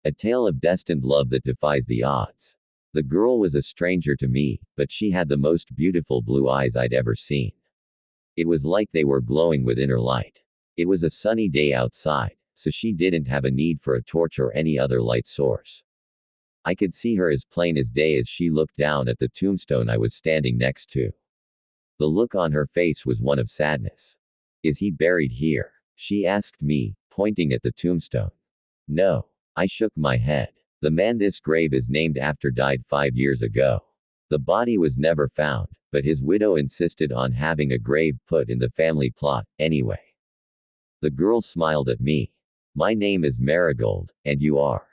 A tale of destined love that defies the odds. The girl was a stranger to me, but she had the most beautiful blue eyes I'd ever seen. It was like they were glowing with inner light. It was a sunny day outside, so she didn't have a need for a torch or any other light source. I could see her as plain as day as she looked down at the tombstone I was standing next to. The look on her face was one of sadness. "Is he buried here?" she asked me, pointing at the tombstone. "No." I shook my head. "The man this grave is named after died 5 years ago. The body was never found, but his widow insisted on having a grave put in the family plot, anyway." The girl smiled at me. "My name is Marigold, and you are?"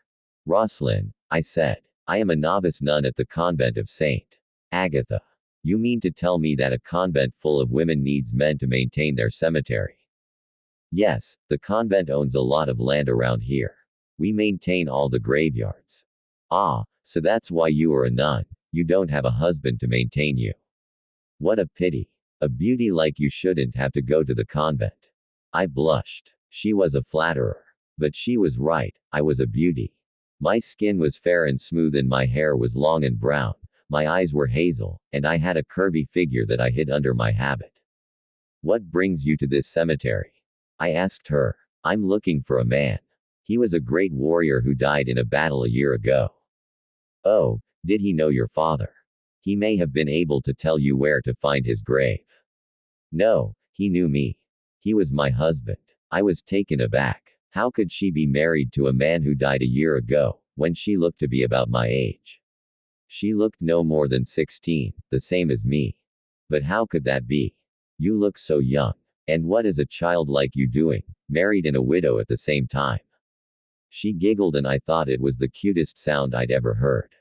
"Roslyn," I said. "I am a novice nun at the convent of St. Agatha." "You mean to tell me that a convent full of women needs men to maintain their cemetery?" "Yes, the convent owns a lot of land around here. We maintain all the graveyards." "Ah, so that's why you are a nun. You don't have a husband to maintain you. What a pity. A beauty like you shouldn't have to go to the convent." I blushed. She was a flatterer. But she was right, I was a beauty. My skin was fair and smooth and my hair was long and brown, my eyes were hazel, and I had a curvy figure that I hid under my habit. "What brings you to this cemetery?" I asked her. "I'm looking for a man. He was a great warrior who died in a battle a year ago." "Oh, did he know your father? He may have been able to tell you where to find his grave." "No, he knew me. He was my husband." I was taken aback. How could she be married to a man who died a year ago, when she looked to be about my age? She looked no more than 16, the same as me. "But how could that be? You look so young. And what is a child like you doing, married and a widow at the same time?" She giggled and I thought it was the cutest sound I'd ever heard.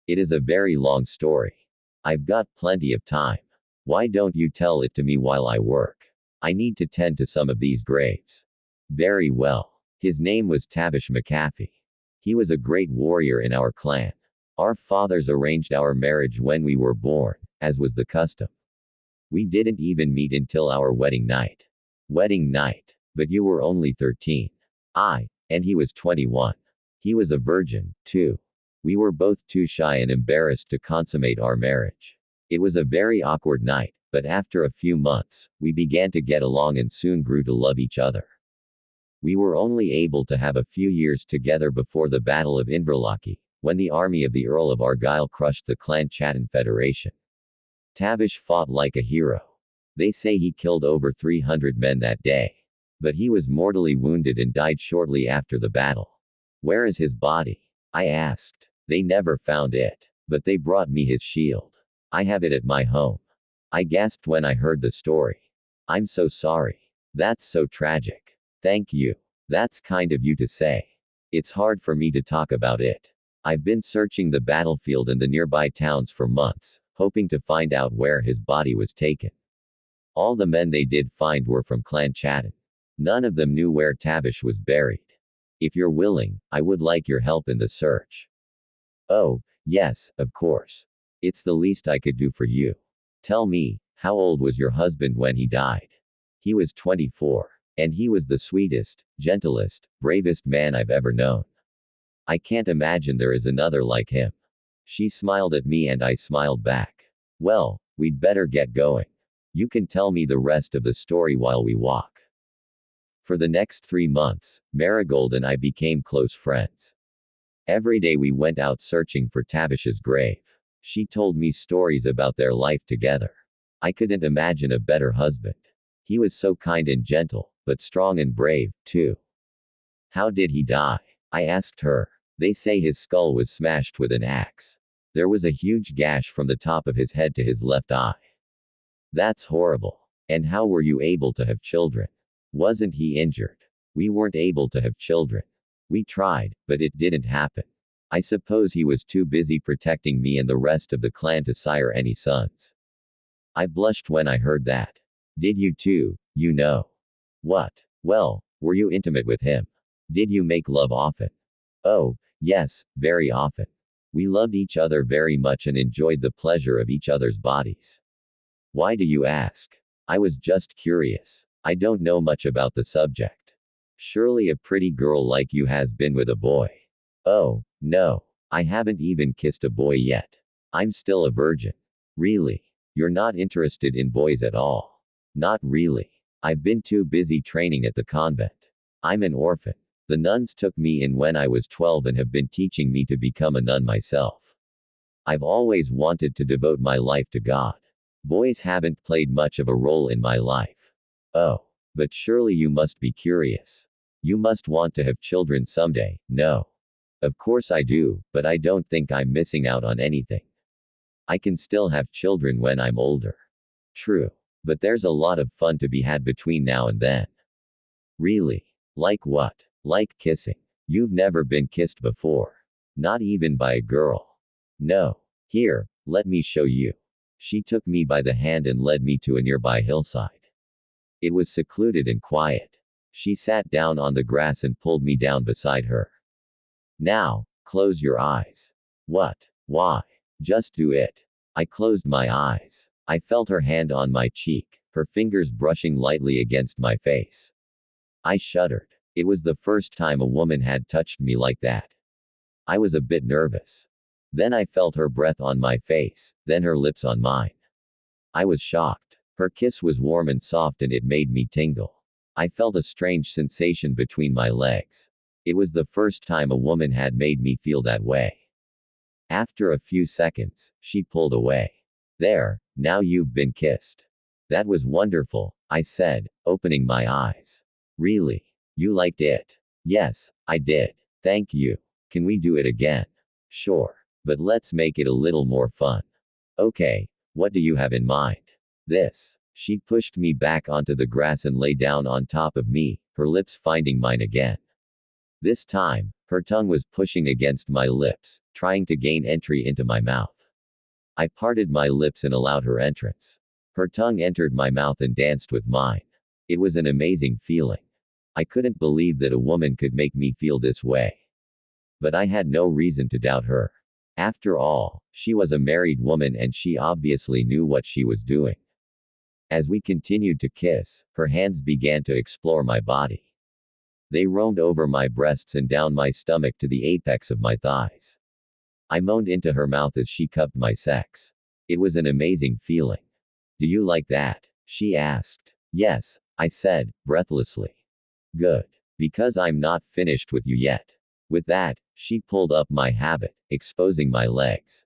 "It is a very long story. I've got plenty of time. Why don't you tell it to me while I work? I need to tend to some of these graves." "Very well. His name was Tavish McAfee. He was a great warrior in our clan. Our fathers arranged our marriage when we were born, as was the custom. We didn't even meet until our wedding night." "Wedding night? But you were only 13. And he was 21. He was a virgin, too. We were both too shy and embarrassed to consummate our marriage. It was a very awkward night, but after a few months, we began to get along and soon grew to love each other. We were only able to have a few years together before the Battle of Inverlochy, when the army of the Earl of Argyll crushed the Clan Chattan Federation. Tavish fought like a hero. They say he killed over 300 men that day. But he was mortally wounded and died shortly after the battle." "Where is his body?" I asked. "They never found it. But they brought me his shield. I have it at my home." I gasped when I heard the story. "I'm so sorry. That's so tragic." "Thank you. That's kind of you to say. It's hard for me to talk about it. I've been searching the battlefield and the nearby towns for months, hoping to find out where his body was taken. All the men they did find were from Clan Chattan. None of them knew where Tavish was buried. If you're willing, I would like your help in the search." "Oh, yes, of course. It's the least I could do for you. Tell me, how old was your husband when he died?" "He was 24. And he was the sweetest, gentlest, bravest man I've ever known. I can't imagine there is another like him." She smiled at me and I smiled back. "Well, we'd better get going. You can tell me the rest of the story while we walk." For the next 3 months, Marigold and I became close friends. Every day we went out searching for Tavish's grave. She told me stories about their life together. I couldn't imagine a better husband. He was so kind and gentle, but strong and brave, too. "How did he die?" I asked her. "They say his skull was smashed with an axe. There was a huge gash from the top of his head to his left eye." "That's horrible. And how were you able to have children? Wasn't he injured?" "We weren't able to have children. We tried, but it didn't happen. I suppose he was too busy protecting me and the rest of the clan to sire any sons." I blushed when I heard that. "Did you too, you know?" "What?" "Well, were you intimate with him? Did you make love often?" "Oh, yes, very often. We loved each other very much and enjoyed the pleasure of each other's bodies." "Why do you ask?" "I was just curious. I don't know much about the subject." "Surely a pretty girl like you has been with a boy." Oh, no. I haven't even kissed a boy yet. I'm still a virgin. Really? You're not interested in boys at all? Not really. I've been too busy training at the convent. I'm an orphan. The nuns took me in when I was 12 and have been teaching me to become a nun myself. I've always wanted to devote my life to God. Boys haven't played much of a role in my life. Oh. But surely you must be curious. You must want to have children someday, no? Of course I do, but I don't think I'm missing out on anything. I can still have children when I'm older. True. But there's a lot of fun to be had between now and then. Really? Like what? Like kissing. You've never been kissed before. Not even by a girl. No. Here, let me show you. She took me by the hand and led me to a nearby hillside. It was secluded and quiet. She sat down on the grass and pulled me down beside her. Now, close your eyes. What? Why? Just do it. I closed my eyes. I felt her hand on my cheek, her fingers brushing lightly against my face. I shuddered. It was the first time a woman had touched me like that. I was a bit nervous. Then I felt her breath on my face, then her lips on mine. I was shocked. Her kiss was warm and soft and it made me tingle. I felt a strange sensation between my legs. It was the first time a woman had made me feel that way. After a few seconds, she pulled away. There, now you've been kissed. That was wonderful, I said, opening my eyes. Really? You liked it? Yes, I did. Thank you. Can we do it again? Sure. But let's make it a little more fun. Okay, what do you have in mind? This. She pushed me back onto the grass and lay down on top of me, her lips finding mine again. This time, her tongue was pushing against my lips, trying to gain entry into my mouth. I parted my lips and allowed her entrance. Her tongue entered my mouth and danced with mine. It was an amazing feeling. I couldn't believe that a woman could make me feel this way. But I had no reason to doubt her. After all, she was a married woman and she obviously knew what she was doing. As we continued to kiss, her hands began to explore my body. They roamed over my breasts and down my stomach to the apex of my thighs. I moaned into her mouth as she cupped my sex. It was an amazing feeling. Do you like that? She asked. Yes, I said, breathlessly. Good. Because I'm not finished with you yet. With that, she pulled up my habit, exposing my legs.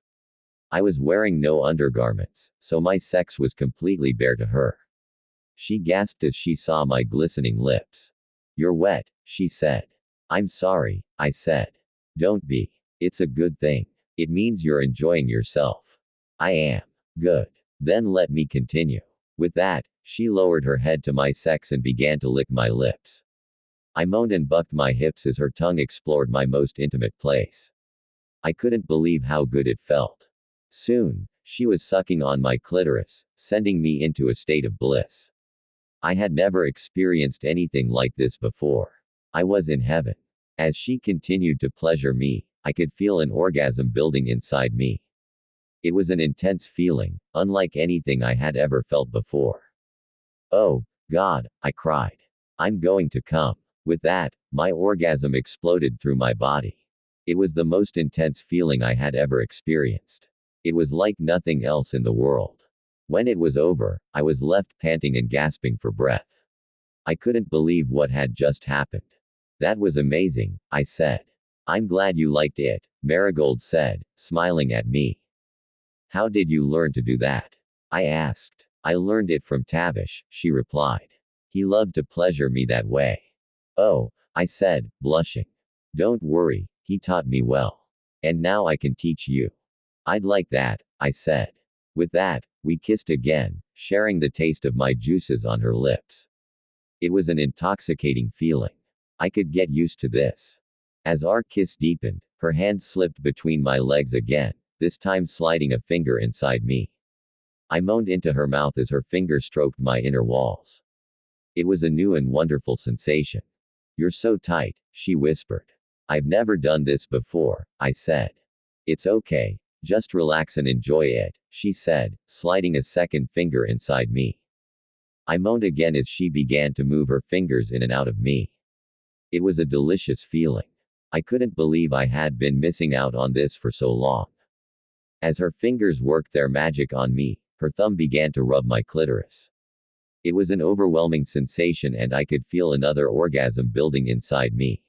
I was wearing no undergarments, so my sex was completely bare to her. She gasped as she saw my glistening lips. You're wet, she said. I'm sorry, I said. Don't be. It's a good thing. It means you're enjoying yourself. I am. Good. Then let me continue. With that, she lowered her head to my sex and began to lick my lips. I moaned and bucked my hips as her tongue explored my most intimate place. I couldn't believe how good it felt. Soon, she was sucking on my clitoris, sending me into a state of bliss. I had never experienced anything like this before. I was in heaven. As she continued to pleasure me, I could feel an orgasm building inside me. It was an intense feeling, unlike anything I had ever felt before. Oh, God, I cried. I'm going to come. With that, my orgasm exploded through my body. It was the most intense feeling I had ever experienced. It was like nothing else in the world. When it was over, I was left panting and gasping for breath. I couldn't believe what had just happened. That was amazing, I said. I'm glad you liked it, Marigold said, smiling at me. How did you learn to do that? I asked. I learned it from Tavish, she replied. He loved to pleasure me that way. Oh, I said, blushing. Don't worry, he taught me well. And now I can teach you. I'd like that, I said. With that, we kissed again, sharing the taste of my juices on her lips. It was an intoxicating feeling. I could get used to this. As our kiss deepened, her hand slipped between my legs again, this time sliding a finger inside me. I moaned into her mouth as her finger stroked my inner walls. It was a new and wonderful sensation. You're so tight, she whispered. I've never done this before, I said. It's okay. Just relax and enjoy it, she said, sliding a second finger inside me. I moaned again as she began to move her fingers in and out of me. It was a delicious feeling. I couldn't believe I had been missing out on this for so long. As her fingers worked their magic on me, her thumb began to rub my clitoris. It was an overwhelming sensation and I could feel another orgasm building inside me.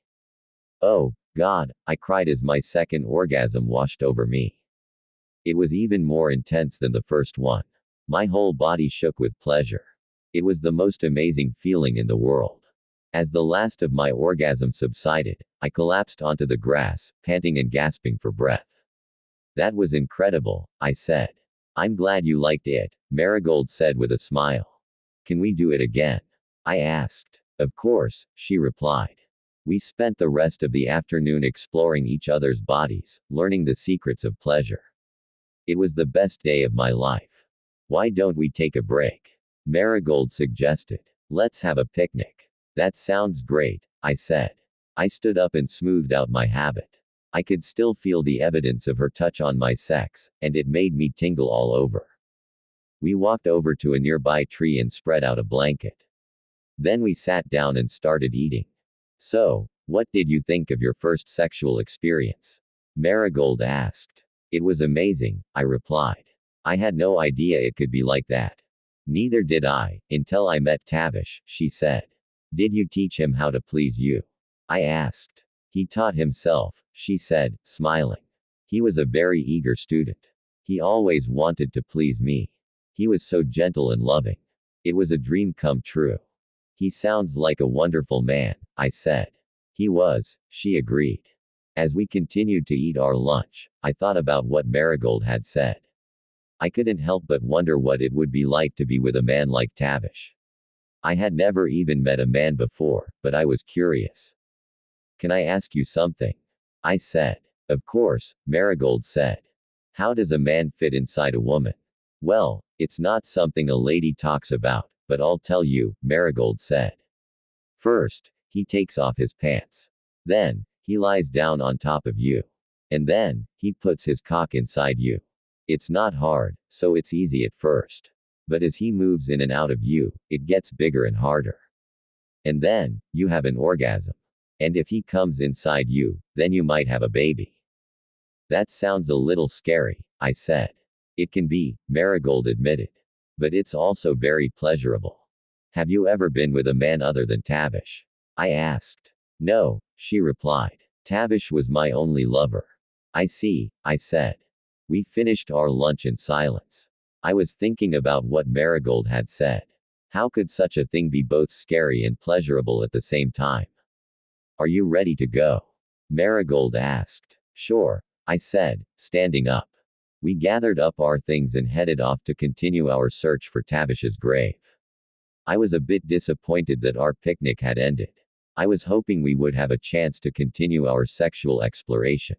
Oh, God, I cried as my second orgasm washed over me. It was even more intense than the first one. My whole body shook with pleasure. It was the most amazing feeling in the world. As the last of my orgasm subsided, I collapsed onto the grass, panting and gasping for breath. That was incredible, I said. I'm glad you liked it, Marigold said with a smile. Can we do it again? I asked. Of course, she replied. We spent the rest of the afternoon exploring each other's bodies, learning the secrets of pleasure. It was the best day of my life. Why don't we take a break? Marigold suggested. Let's have a picnic. That sounds great, I said. I stood up and smoothed out my habit. I could still feel the evidence of her touch on my sex, and it made me tingle all over. We walked over to a nearby tree and spread out a blanket. Then we sat down and started eating. So, what did you think of your first sexual experience? Marigold asked. It was amazing, I replied. I had no idea it could be like that. Neither did I, until I met Tavish, she said. Did you teach him how to please you? I asked. He taught himself, she said, smiling. He was a very eager student. He always wanted to please me. He was so gentle and loving. It was a dream come true. He sounds like a wonderful man, I said. He was, she agreed. As we continued to eat our lunch, I thought about what Marigold had said. I couldn't help but wonder what it would be like to be with a man like Tavish. I had never even met a man before, but I was curious. Can I ask you something? I said. Of course, Marigold said. How does a man fit inside a woman? Well, it's not something a lady talks about, but I'll tell you, Marigold said. First, he takes off his pants. Then, he lies down on top of you. And then, he puts his cock inside you. It's not hard, so it's easy at first. But as he moves in and out of you, it gets bigger and harder. And then, you have an orgasm. And if he comes inside you, then you might have a baby. That sounds a little scary, I said. It can be, Marigold admitted. But it's also very pleasurable. Have you ever been with a man other than Tavish? I asked. No, she replied. Tavish was my only lover. I see, I said. We finished our lunch in silence. I was thinking about what Marigold had said. How could such a thing be both scary and pleasurable at the same time? Are you ready to go? Marigold asked. Sure, I said, standing up. We gathered up our things and headed off to continue our search for Tavish's grave. I was a bit disappointed that our picnic had ended. I was hoping we would have a chance to continue our sexual exploration.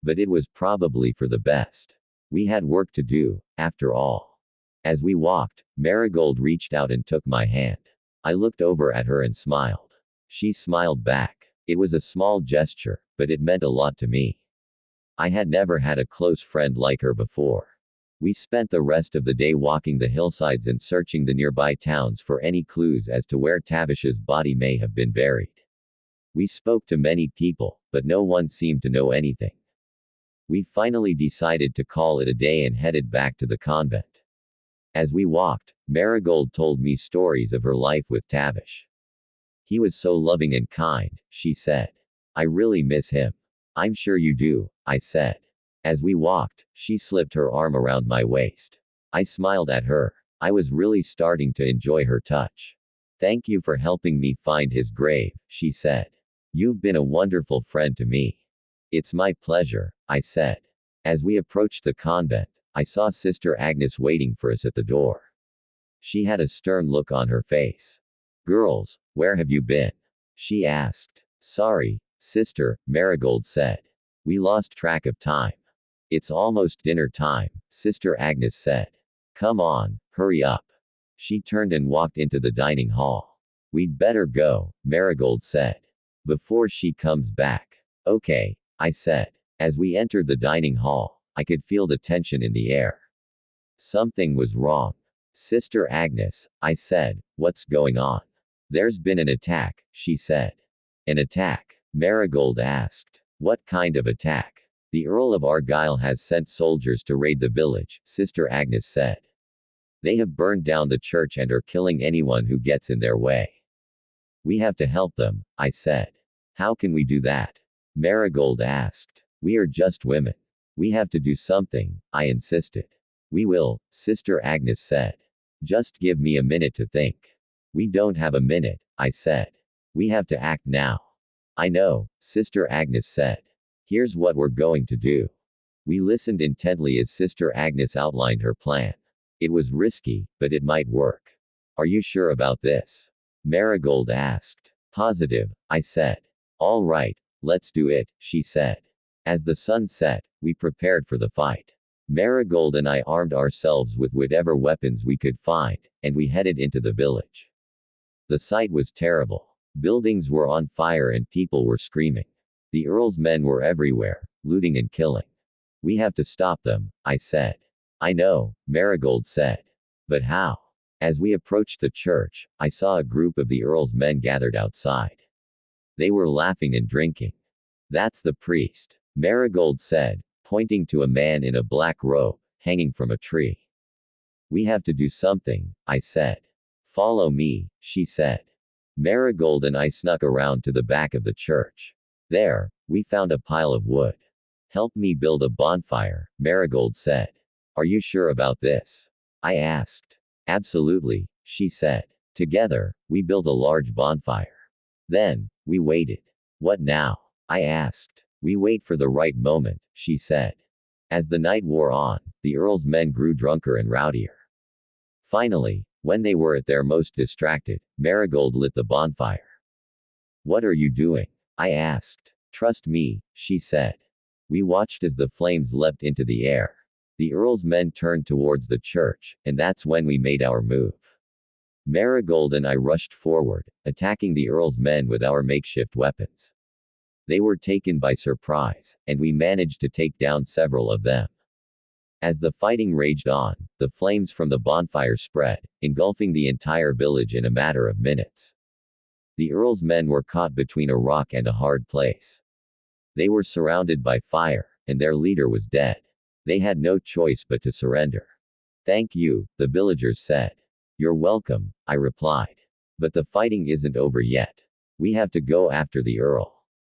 But it was probably for the best. We had work to do, after all. As we walked, Marigold reached out and took my hand. I looked over at her and smiled. She smiled back. It was a small gesture, but it meant a lot to me. I had never had a close friend like her before. We spent the rest of the day walking the hillsides and searching the nearby towns for any clues as to where Tavish's body may have been buried. We spoke to many people, but no one seemed to know anything. We finally decided to call it a day and headed back to the convent. As we walked, Marigold told me stories of her life with Tavish. He was so loving and kind, she said. I really miss him. I'm sure you do, I said. As we walked, she slipped her arm around my waist. I smiled at her. I was really starting to enjoy her touch. Thank you for helping me find his grave, she said. You've been a wonderful friend to me. It's my pleasure, I said. As we approached the convent, I saw Sister Agnes waiting for us at the door. She had a stern look on her face. Girls, where have you been? She asked. Sorry, Sister, Marigold said. We lost track of time. It's almost dinner time, Sister Agnes said. Come on, hurry up. She turned and walked into the dining hall. We'd better go, Marigold said. Before she comes back. Okay, I said. As we entered the dining hall, I could feel the tension in the air. Something was wrong. Sister Agnes, I said, what's going on? There's been an attack, she said. An attack? Marigold asked. What kind of attack? The Earl of Argyle has sent soldiers to raid the village, Sister Agnes said. They have burned down the church and are killing anyone who gets in their way. We have to help them, I said. How can we do that? Marigold asked. We are just women. We have to do something, I insisted. We will, Sister Agnes said. Just give me a minute to think. We don't have a minute, I said. We have to act now. I know, Sister Agnes said. Here's what we're going to do. We listened intently as Sister Agnes outlined her plan. It was risky, but it might work. Are you sure about this? Marigold asked. Positive, I said. All right, let's do it, she said. As the sun set, we prepared for the fight. Marigold and I armed ourselves with whatever weapons we could find, and we headed into the village. The sight was terrible. Buildings were on fire and people were screaming. The Earl's men were everywhere, looting and killing. We have to stop them, I said. I know, Marigold said. But how? As we approached the church, I saw a group of the Earl's men gathered outside. They were laughing and drinking. That's the priest, Marigold said, pointing to a man in a black robe, hanging from a tree. We have to do something, I said. Follow me, she said. Marigold and I snuck around to the back of the church. There, we found a pile of wood. Help me build a bonfire, Marigold said. Are you sure about this? I asked. Absolutely, she said. Together, we built a large bonfire. Then, we waited. What now? I asked. We wait for the right moment, she said. As the night wore on, the Earl's men grew drunker and rowdier. Finally, when they were at their most distracted, Marigold lit the bonfire. What are you doing? I asked. Trust me, she said. We watched as the flames leapt into the air. The Earl's men turned towards the church, and that's when we made our move. Marigold and I rushed forward, attacking the Earl's men with our makeshift weapons. They were taken by surprise, and we managed to take down several of them. As the fighting raged on, the flames from the bonfire spread, engulfing the entire village in a matter of minutes. The Earl's men were caught between a rock and a hard place. They were surrounded by fire, and their leader was dead. They had no choice but to surrender. Thank you, the villagers said. You're welcome, I replied. But the fighting isn't over yet. We have to go after the Earl.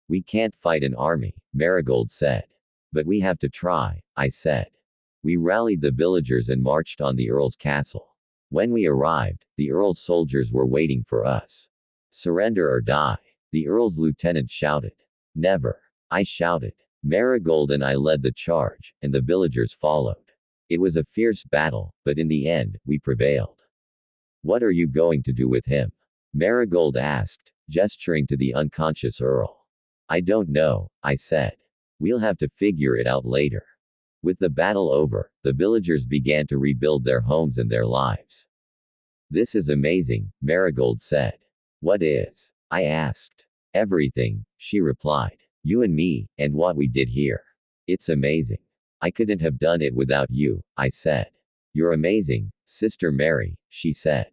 We can't fight an army, Marigold said. But we have to try, I said. We rallied the villagers and marched on the Earl's castle. When we arrived, the Earl's soldiers were waiting for us. Surrender or die, the Earl's lieutenant shouted. Never, I shouted. Marigold and I led the charge, and the villagers followed. It was a fierce battle, but in the end, we prevailed. What are you going to do with him? Marigold asked, gesturing to the unconscious Earl. I don't know, I said. We'll have to figure it out later. With the battle over, the villagers began to rebuild their homes and their lives. This is amazing, Marigold said. What is? I asked. Everything, she replied. You and me, and what we did here. It's amazing. I couldn't have done it without you, I said. You're amazing, Sister Mary, she said.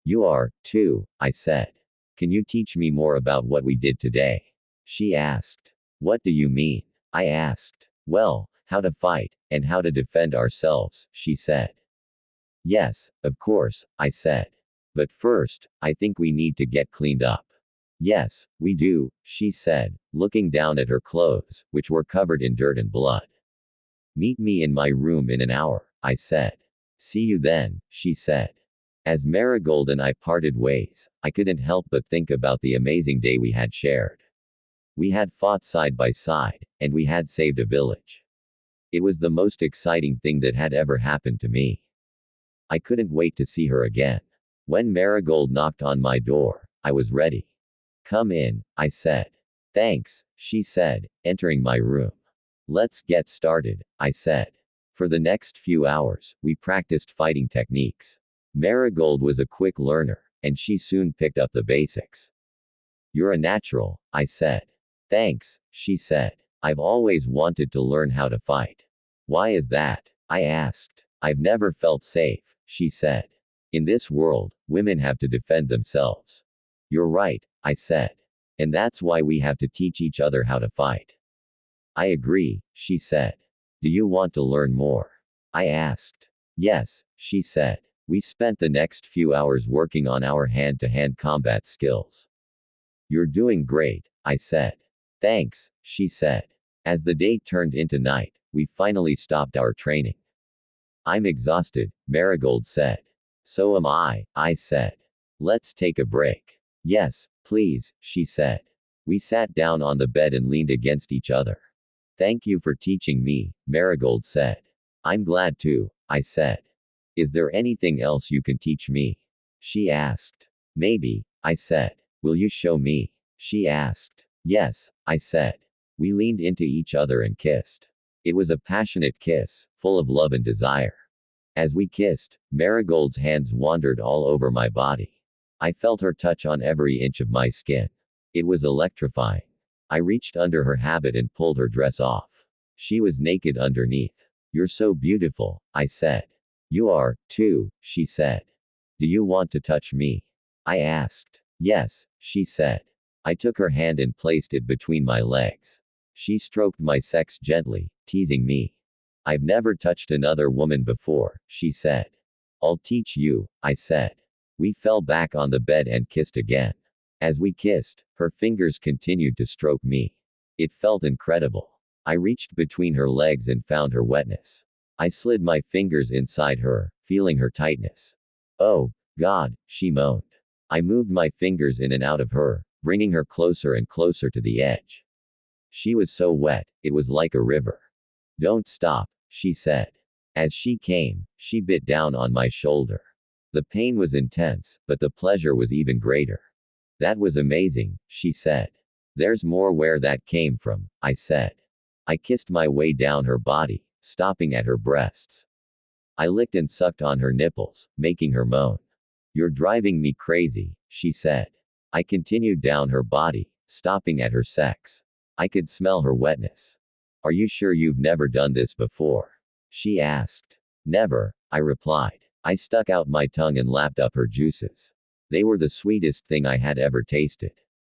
You are, too, I said. Can you teach me more about what we did today? She asked. What do you mean? I asked. Well, how to fight, and how to defend ourselves, she said. Yes, of course, I said. But first, I think we need to get cleaned up. Yes, we do, she said, looking down at her clothes, which were covered in dirt and blood. Meet me in my room in an hour, I said. See you then, she said. As Marigold and I parted ways, I couldn't help but think about the amazing day we had shared. We had fought side by side, and we had saved a village. It was the most exciting thing that had ever happened to me. I couldn't wait to see her again. When Marigold knocked on my door, I was ready. Come in, I said. Thanks, she said, entering my room. Let's get started, I said. For the next few hours, we practiced fighting techniques. Marigold was a quick learner, and she soon picked up the basics. You're a natural, I said. Thanks, she said. I've always wanted to learn how to fight. Why is that? I asked. I've never felt safe, she said. In this world, women have to defend themselves. You're right, I said. And that's why we have to teach each other how to fight. I agree, she said. Do you want to learn more? I asked. Yes, she said. We spent the next few hours working on our hand-to-hand combat skills. You're doing great, I said. Thanks, she said. As the day turned into night, we finally stopped our training. I'm exhausted, Marigold said. So am I said. Let's take a break. Yes, please, she said. We sat down on the bed and leaned against each other. Thank you for teaching me, Marigold said. I'm glad to, I said. Is there anything else you can teach me? She asked. Maybe, I said. Will you show me? She asked. Yes, I said. We leaned into each other and kissed. It was a passionate kiss, full of love and desire. As we kissed, Marigold's hands wandered all over my body. I felt her touch on every inch of my skin. It was electrifying. I reached under her habit and pulled her dress off. She was naked underneath. You're so beautiful, I said. You are, too, she said. Do you want to touch me? I asked. Yes, she said. I took her hand and placed it between my legs. She stroked my sex gently, teasing me. I've never touched another woman before, she said. I'll teach you, I said. We fell back on the bed and kissed again. As we kissed, her fingers continued to stroke me. It felt incredible. I reached between her legs and found her wetness. I slid my fingers inside her, feeling her tightness. Oh, God, she moaned. I moved my fingers in and out of her, bringing her closer and closer to the edge. She was so wet, it was like a river. Don't stop, she said. As she came, she bit down on my shoulder. The pain was intense, but the pleasure was even greater. That was amazing, she said. There's more where that came from, I said. I kissed my way down her body, stopping at her breasts. I licked and sucked on her nipples, making her moan. You're driving me crazy, she said. I continued down her body, stopping at her sex. I could smell her wetness. Are you sure you've never done this before? She asked. Never, I replied. I stuck out my tongue and lapped up her juices. They were the sweetest thing I had ever tasted.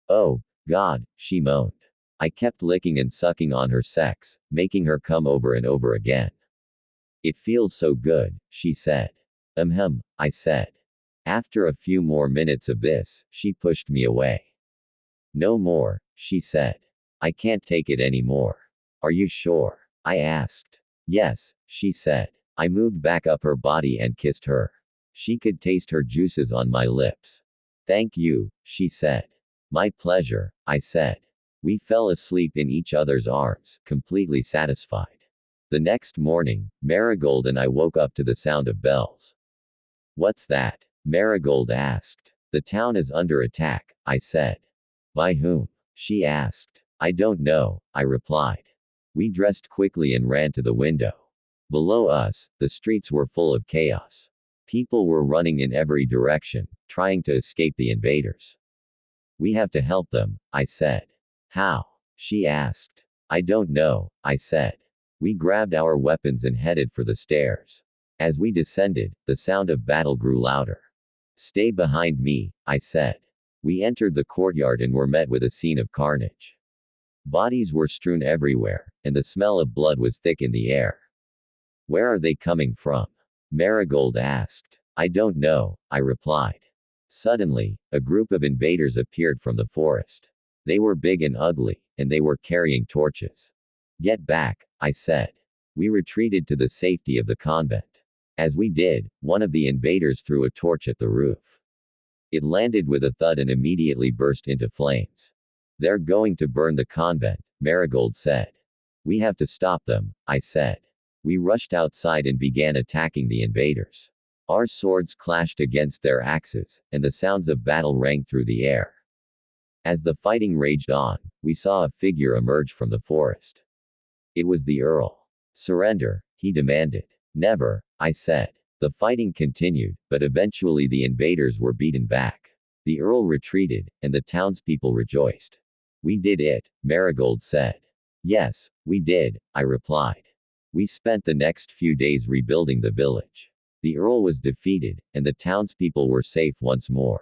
Oh, God, she moaned. I kept licking and sucking on her sex, making her come over and over again. It feels so good, she said. I said. After a few more minutes of this, she pushed me away. No more, she said. I can't take it anymore. Are you sure? I asked. Yes, she said. I moved back up her body and kissed her. She could taste her juices on my lips. Thank you, she said. My pleasure, I said. We fell asleep in each other's arms, completely satisfied. The next morning, Marigold and I woke up to the sound of bells. What's that? Marigold asked. The town is under attack, I said. By whom? She asked. I don't know, I replied. We dressed quickly and ran to the window. Below us, the streets were full of chaos. People were running in every direction, trying to escape the invaders. We have to help them, I said. How? She asked. I don't know, I said. We grabbed our weapons and headed for the stairs. As we descended, the sound of battle grew louder. Stay behind me, I said. We entered the courtyard and were met with a scene of carnage. Bodies were strewn everywhere, and the smell of blood was thick in the air. Where are they coming from? Marigold asked. I don't know, I replied. Suddenly, a group of invaders appeared from the forest. They were big and ugly, and they were carrying torches. Get back, I said. We retreated to the safety of the convent. As we did, one of the invaders threw a torch at the roof. It landed with a thud and immediately burst into flames. They're going to burn the convent, Marigold said. We have to stop them, I said. We rushed outside and began attacking the invaders. Our swords clashed against their axes, and the sounds of battle rang through the air. As the fighting raged on, we saw a figure emerge from the forest. It was the Earl. Surrender, he demanded. Never, I said. The fighting continued, but eventually the invaders were beaten back. The Earl retreated, and the townspeople rejoiced. We did it, Marigold said. Yes, we did, I replied. We spent the next few days rebuilding the village. The Earl was defeated, and the townspeople were safe once more.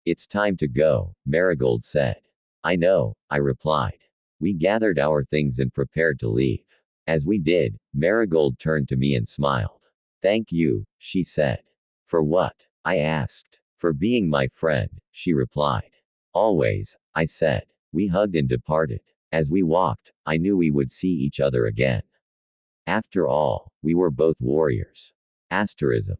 It's time to go, Marigold said. I know, I replied. We gathered our things and prepared to leave. As we did, Marigold turned to me and smiled. Thank you, she said. For what? I asked. For being my friend, she replied. Always, I said. We hugged and departed. As we walked, I knew we would see each other again. After all, we were both warriors. Asterism.